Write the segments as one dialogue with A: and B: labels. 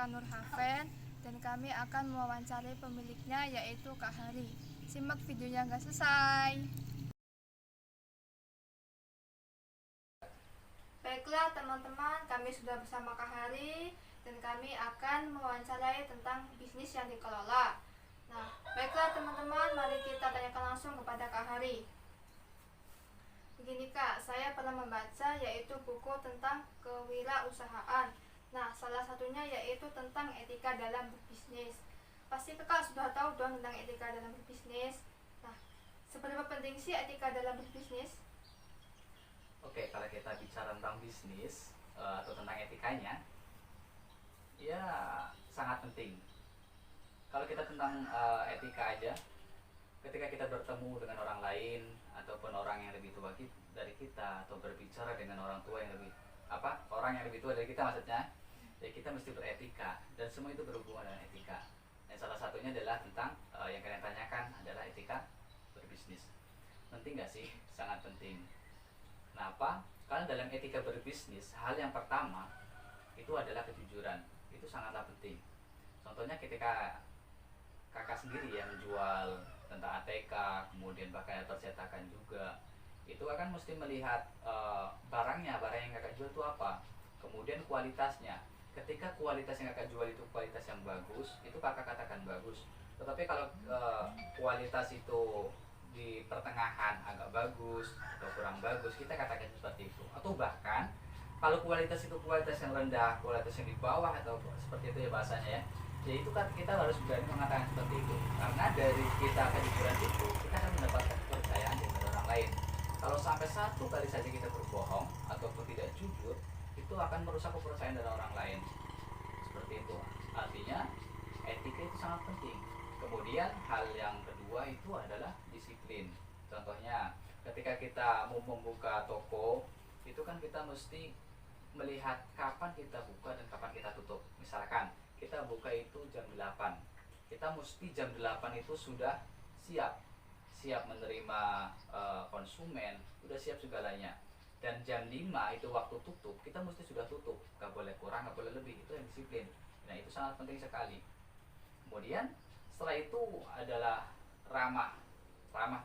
A: Kak Nur Hafen dan kami akan mewawancarai pemiliknya yaitu Kak Hari. Simak videonya nggak selesai. Baiklah teman-teman, kami sudah bersama Kak Hari dan kami akan mewawancarai tentang bisnis yang dikelola. Nah, baiklah teman-teman, mari kita tanyakan langsung kepada Kak Hari. Begini Kak, saya pernah membaca yaitu buku tentang kewirausahaan. Nah, salah satunya yaitu tentang etika dalam berbisnis. Pasti Kakak sudah tahu dong tentang etika dalam berbisnis. Nah, seberapa penting sih etika dalam berbisnis?
B: Oke, kalau kita bicara tentang bisnis atau tentang etikanya, ya sangat penting. Kalau kita tentang etika aja, ketika kita bertemu dengan orang lain ataupun orang yang lebih tua dari kita, atau berbicara dengan orang tua yang lebih orang yang lebih tua dari kita maksudnya, ya kita mesti beretika, dan semua itu berhubungan dengan etika. Dan salah satunya adalah tentang yang kalian tanyakan adalah etika berbisnis. Penting nggak sih? Sangat penting. Kenapa? Karena dalam etika berbisnis, hal yang pertama itu adalah kejujuran. Itu sangatlah penting. Contohnya ketika kakak sendiri yang menjual tentang ATK, kemudian bahkan percetakan juga, itu akan mesti melihat barang yang kakak jual itu apa, kemudian kualitasnya. Ketika kualitas yang kakak jual itu kualitas yang bagus, itu kakak katakan bagus. Tetapi kalau kualitas itu di pertengahan agak bagus atau kurang bagus, kita katakan seperti itu. Atau bahkan kalau kualitas itu kualitas yang rendah, kualitas yang di bawah, atau seperti itu ya bahasanya ya, ya itu kan kita harus berani mengatakan seperti itu, karena dari kita kejujuran itu kita akan mendapatkan kepercayaan dari orang lain. Kalau sampai satu kali saja kita berbohong ataupun tidak jujur, itu akan merusak kepercayaan dari orang lain. Seperti itu. Artinya etika itu sangat penting. Kemudian hal yang kedua itu adalah disiplin. Contohnya ketika kita mau membuka toko, itu kan kita mesti melihat kapan kita buka dan kapan kita tutup. Misalkan kita buka itu jam 8, kita mesti jam 8 itu sudah siap menerima konsumen, sudah siap segalanya. Dan jam 5 itu waktu tutup, kita mesti sudah tutup, gak boleh kurang, gak boleh lebih. Itu yang disiplin. Nah, itu sangat penting sekali. Kemudian setelah itu adalah ramah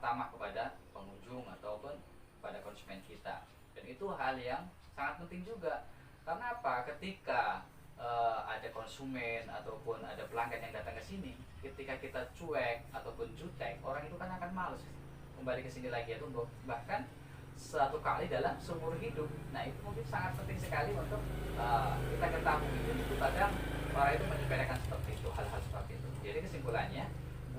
B: tamah kepada pengunjung ataupun pada konsumen kita. Dan itu hal yang sangat penting juga. Karena apa? Ketika ada konsumen ataupun ada pelanggan yang datang ke sini, ketika kita cuek ataupun jutek, orang itu kan akan males kembali ke sini lagi, atau bahkan satu kali dalam seumur hidup. Nah, itu mungkin sangat penting sekali untuk kita ketahui. Dan itu kadang orang itu menyepelekan seperti itu, hal-hal seperti itu. Jadi kesimpulannya,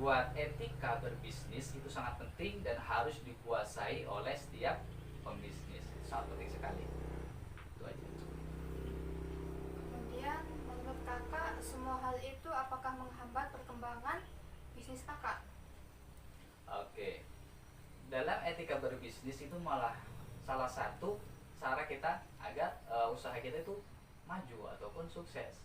B: buat etika berbisnis itu sangat penting dan harus dikuasai oleh setiap pembisnis. Itu sangat penting sekali. Itu aja.
A: Kemudian menurut Kakak semua hal itu apakah menghambat perkembangan bisnis Kakak?
B: Oke. Dalam etika berbisnis itu malah salah satu cara kita agar usaha kita itu maju ataupun sukses.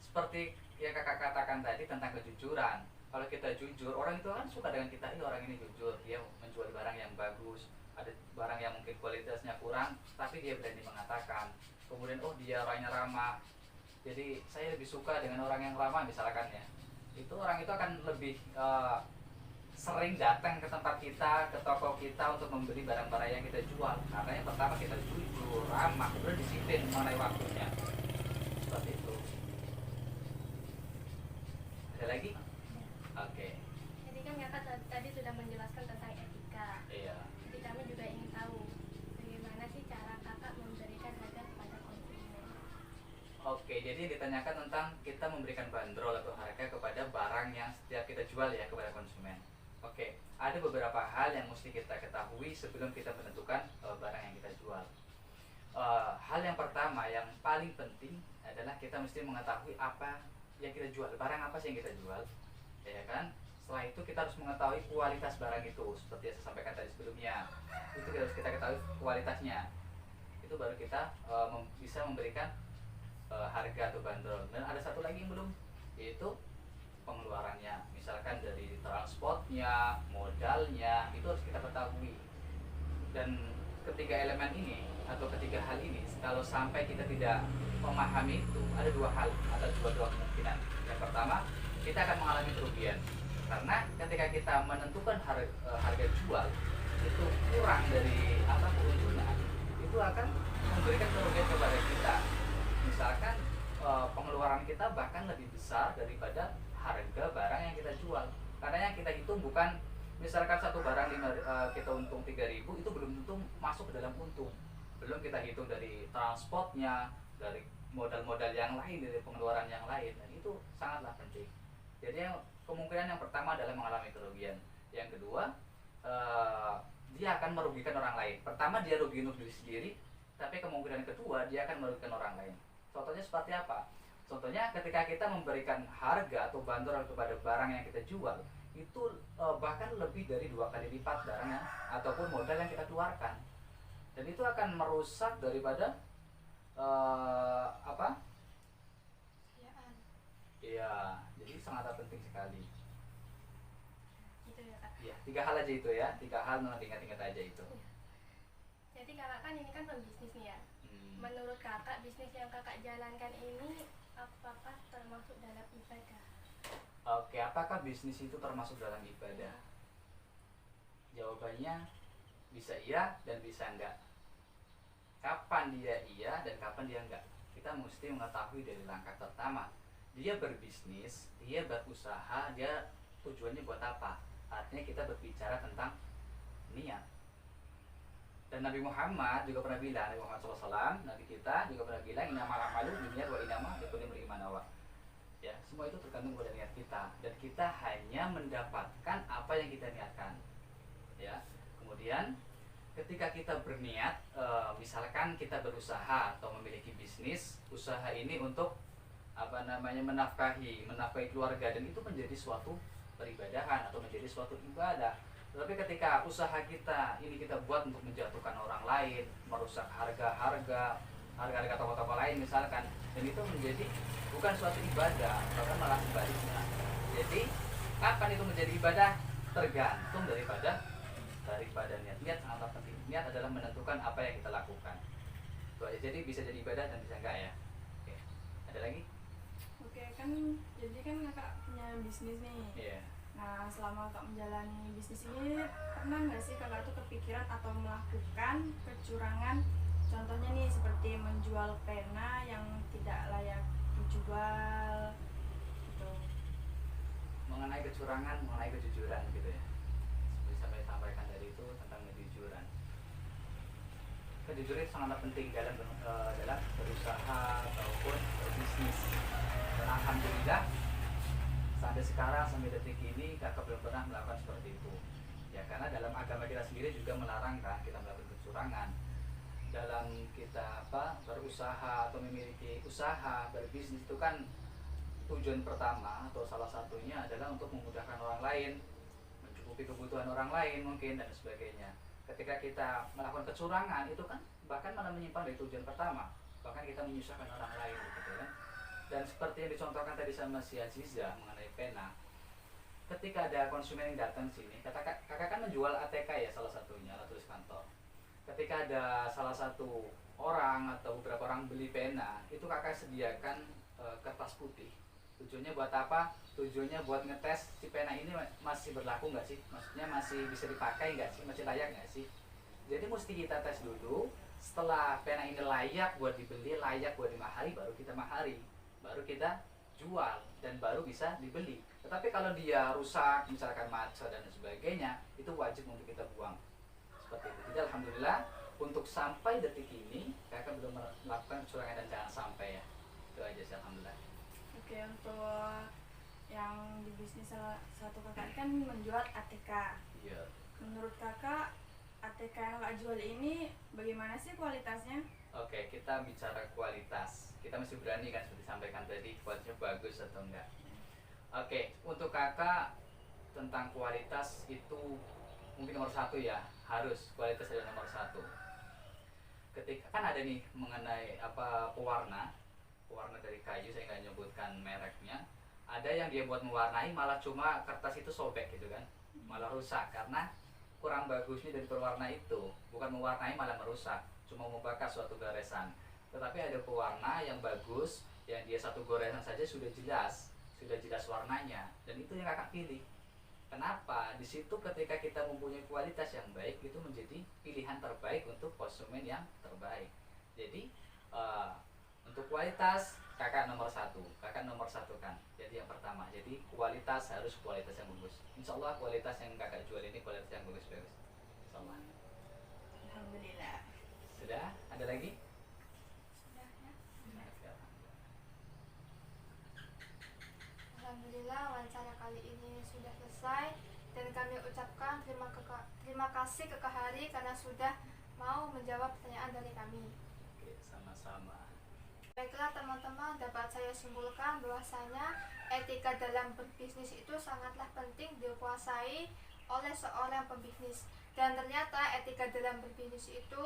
B: Seperti yang kakak katakan tadi tentang kejujuran. Kalau kita jujur, orang itu kan suka dengan kita. Ini orang ini jujur, dia menjual barang yang bagus. Ada barang yang mungkin kualitasnya kurang, tapi dia berani mengatakan. Kemudian dia orangnya ramah, jadi saya lebih suka dengan orang yang ramah misalkan ya. Itu orang itu akan lebih sering datang ke tempat kita, ke toko kita untuk membeli barang-barang yang kita jual. Karena yang pertama kita jujur, ramah, kemudian disiplin mengenai waktunya. Seperti itu. Ada lagi? Oke.
C: Jadi kan kakak tadi sudah menjelaskan tentang etika.
B: Iya.
C: Jadi kami juga ingin tahu bagaimana sih cara kakak memberikan harga kepada konsumen.
B: Oke, jadi ditanyakan tentang kita memberikan bandrol atau harga kepada barang yang setiap kita jual ya kepada konsumen. Oke, ada beberapa hal yang mesti kita ketahui sebelum kita menentukan barang yang kita jual. Hal yang pertama yang paling penting adalah kita mesti mengetahui apa yang kita jual, barang apa sih yang kita jual, ya kan? Setelah itu kita harus mengetahui kualitas barang itu, seperti yang saya sampaikan tadi sebelumnya. Itu harus kita ketahui kualitasnya. Itu baru kita bisa memberikan harga atau bandrol. Dan ada satu lagi yang belum, yaitu pengeluarannya. Misalkan dari transportnya, modalnya, itu harus kita ketahui. Dan ketiga elemen ini atau ketiga hal ini, kalau sampai kita tidak memahami itu, ada dua hal, ada dua kemungkinan. Yang pertama, kita akan mengalami kerugian karena ketika kita menentukan harga jual itu kurang dari apa keuntungan, itu akan memberikan kerugian kepada kita. Misalkan pengeluaran kita bahkan lebih besar daripada harga barang yang kita jual, karena yang kita hitung bukan misalkan satu barang kita untung 3.000, itu belum tentu masuk ke dalam untung. Belum kita hitung dari transportnya, dari modal-modal yang lain, dari pengeluaran yang lain, dan itu sangatlah penting. Jadi kemungkinan yang pertama adalah mengalami kerugian. Yang kedua, dia akan merugikan orang lain. Pertama, dia rugi untuk diri sendiri, tapi kemungkinan kedua dia akan merugikan orang lain. Contohnya seperti apa? Contohnya ketika kita memberikan harga atau bandrol kepada barang yang kita jual, itu bahkan lebih dari 2 kali lipat barangnya ataupun modal yang kita keluarkan, dan itu akan merusak daripada apa? Iya, jadi sangat penting sekali.
C: Gitu ya kak.
B: Iya, 3 hal aja itu ya, 3 hal nanti ingat-ingat aja itu.
C: Jadi kakak kan ini kan pembisnis nih ya. Menurut kakak, bisnis yang kakak jalankan ini apakah termasuk dalam ibadah?
B: Oke, apakah bisnis itu termasuk dalam ibadah? Jawabannya bisa iya dan bisa enggak. Kapan dia iya dan kapan dia enggak? Kita mesti mengetahui dari langkah pertama. Dia berbisnis, dia berusaha, dia tujuannya buat apa? Artinya kita berbicara tentang niat. Dan Nabi Muhammad juga pernah bilang, Nabi Muhammad SAW, Nabi kita juga pernah bilang, innamal a'malu binniyat wa innamal likulli imri'in ma nawa. Ya, semua itu tergantung pada niat kita, dan kita hanya mendapatkan apa yang kita niatkan. Ya, kemudian ketika kita berniat, misalkan kita berusaha atau memiliki bisnis, usaha ini untuk menafkahi keluarga, dan itu menjadi suatu peribadahan atau menjadi suatu ibadah. Tapi ketika usaha kita ini kita buat untuk menjatuhkan orang lain, merusak harga-harga toko-toko lain misalkan, dan itu menjadi bukan suatu ibadah, bahkan malah sebaliknya. Jadi kapan itu menjadi ibadah? Tergantung daripada niat. Niat sangat penting. Niat adalah menentukan apa yang kita lakukan. Itu aja. Jadi bisa jadi ibadah dan bisa enggak ya. Oke. Ada lagi?
D: Oke, kan jadi kan kakak punya bisnis nih.
B: Iya.
D: Nah, selama kakak menjalani bisnis ini, pernah nggak sih kakak tuh kepikiran atau melakukan kecurangan? Contohnya nih seperti menjual pena yang tidak layak dijual gitu.
B: Mengenai kecurangan, mengenai kejujuran gitu ya. Seperti sampai sampaikan tadi itu tentang kejujuran. Kejujuran itu sangat penting dalam berusaha ataupun berbisnis. Dan alhamdulillah sampai sekarang, sampai detik ini kakak belum pernah melakukan seperti itu. Ya, karena dalam agama kita sendiri juga melarang kan kita melakukan kecurangan. Dalam kita berusaha atau memiliki usaha, berbisnis itu kan tujuan pertama atau salah satunya adalah untuk memudahkan orang lain, mencukupi kebutuhan orang lain mungkin dan sebagainya. Ketika kita melakukan kecurangan itu kan bahkan malah menyimpang dari tujuan pertama, bahkan kita menyusahkan orang lain gitu kan. Dan seperti yang dicontohkan tadi sama si Aziza mengenai pena, ketika ada konsumen yang datang sini, kakak kan menjual ATK ya, salah satunya alat tulis kantor. Ketika ada salah satu orang atau beberapa orang beli pena, itu kakak sediakan kertas putih. Tujuannya buat apa? Tujuannya buat ngetes si pena ini masih berlaku nggak sih? Maksudnya masih bisa dipakai nggak sih? Masih layak nggak sih? Jadi mesti kita tes dulu. Setelah pena ini layak buat dibeli, layak buat dimahari, baru kita mahari, baru kita jual, dan baru bisa dibeli. Tetapi kalau dia rusak, misalkan macet dan sebagainya, itu wajib untuk kita buang. Seperti itu. Jadi alhamdulillah untuk sampai detik ini kakak belum melakukan kecurangan dan jangan sampai ya. Itu aja sih alhamdulillah.
D: Oke, untuk yang di bisnis salah satu kakak kan menjual ATK.
B: Iya.
D: Menurut kakak ATK yang kakak jual ini bagaimana sih kualitasnya?
B: Oke, kita bicara kualitas. Kita mesti berani kan seperti disampaikan tadi, kualitasnya bagus atau enggak. Oke, untuk kakak tentang kualitas itu mungkin nomor 1 ya, harus kualitas adalah nomor 1. Ketika kan ada nih mengenai pewarna dari kayu, saya nggak nyebutkan mereknya. Ada yang dia buat mewarnai malah cuma kertas itu sobek gitu kan, malah rusak karena kurang bagusnya dari pewarna itu bukan mewarnai malah merusak, cuma membakar suatu goresan. Tetapi ada pewarna yang bagus, yang dia satu goresan saja sudah jelas warnanya, dan itu yang kakak pilih. Kenapa? Di situ ketika kita mempunyai kualitas yang baik, itu menjadi pilihan terbaik untuk konsumen yang terbaik. Jadi untuk kualitas kakak nomor satu kan. Jadi yang pertama, jadi kualitas harus kualitas yang bagus. Insya Allah kualitas yang kakak jual ini kualitas yang bagus. Insya Allah.
D: Alhamdulillah.
B: Sudah? Ada lagi?
A: Sudah ya. Alhamdulillah wawancara kali ini sudah selesai, dan kami ucapkan terima kasih ke Kak Hari karena sudah mau menjawab pertanyaan dari kami.
B: Oke, sama-sama.
A: Baiklah teman-teman, dapat saya simpulkan bahwasanya etika dalam berbisnis itu sangatlah penting dikuasai oleh seorang pembisnis. Dan ternyata etika dalam berbisnis itu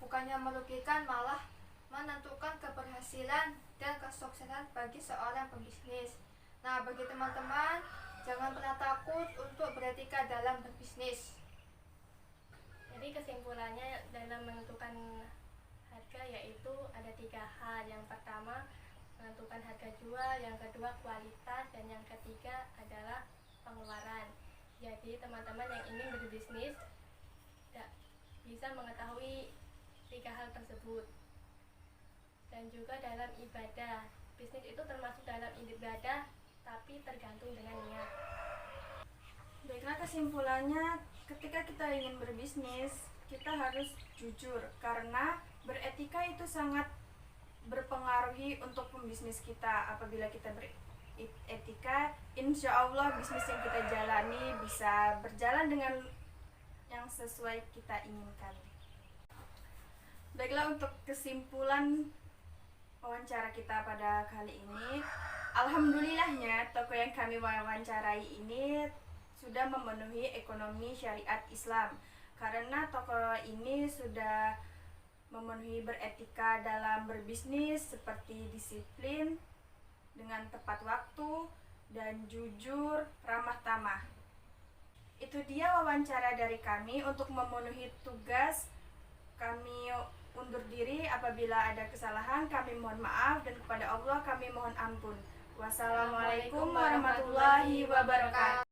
A: bukannya merugikan, malah menentukan keberhasilan dan kesuksesan bagi seorang pembisnis. Nah, bagi teman-teman, jangan pernah takut untuk beretika dalam berbisnis.
C: Jadi kesimpulannya dalam menentukan harga yaitu ada 3 hal. Yang pertama menentukan harga jual, yang kedua kualitas, dan yang ketiga adalah pengeluaran. Jadi teman-teman yang ingin berbisnis bisa mengetahui 3 hal tersebut. Dan juga dalam ibadah, bisnis itu termasuk dalam ibadah, tapi tergantung dengan niat.
D: Baiklah, kesimpulannya ketika kita ingin berbisnis, kita harus jujur karena beretika itu sangat berpengaruhi untuk pembisnis kita. Apabila kita beretika, insya Allah bisnis yang kita jalani bisa berjalan dengan yang sesuai kita inginkan. Baiklah, untuk kesimpulan wawancara kita pada kali ini, alhamdulillahnya toko yang kami wawancarai ini sudah memenuhi ekonomi syariat Islam, karena toko ini sudah memenuhi beretika dalam berbisnis seperti disiplin, dengan tepat waktu, dan jujur, ramah tamah. Itu dia wawancara dari kami. Untuk memenuhi tugas, kami undur diri. Apabila ada kesalahan, kami mohon maaf, dan kepada Allah kami mohon ampun. Wassalamualaikum warahmatullahi wabarakatuh.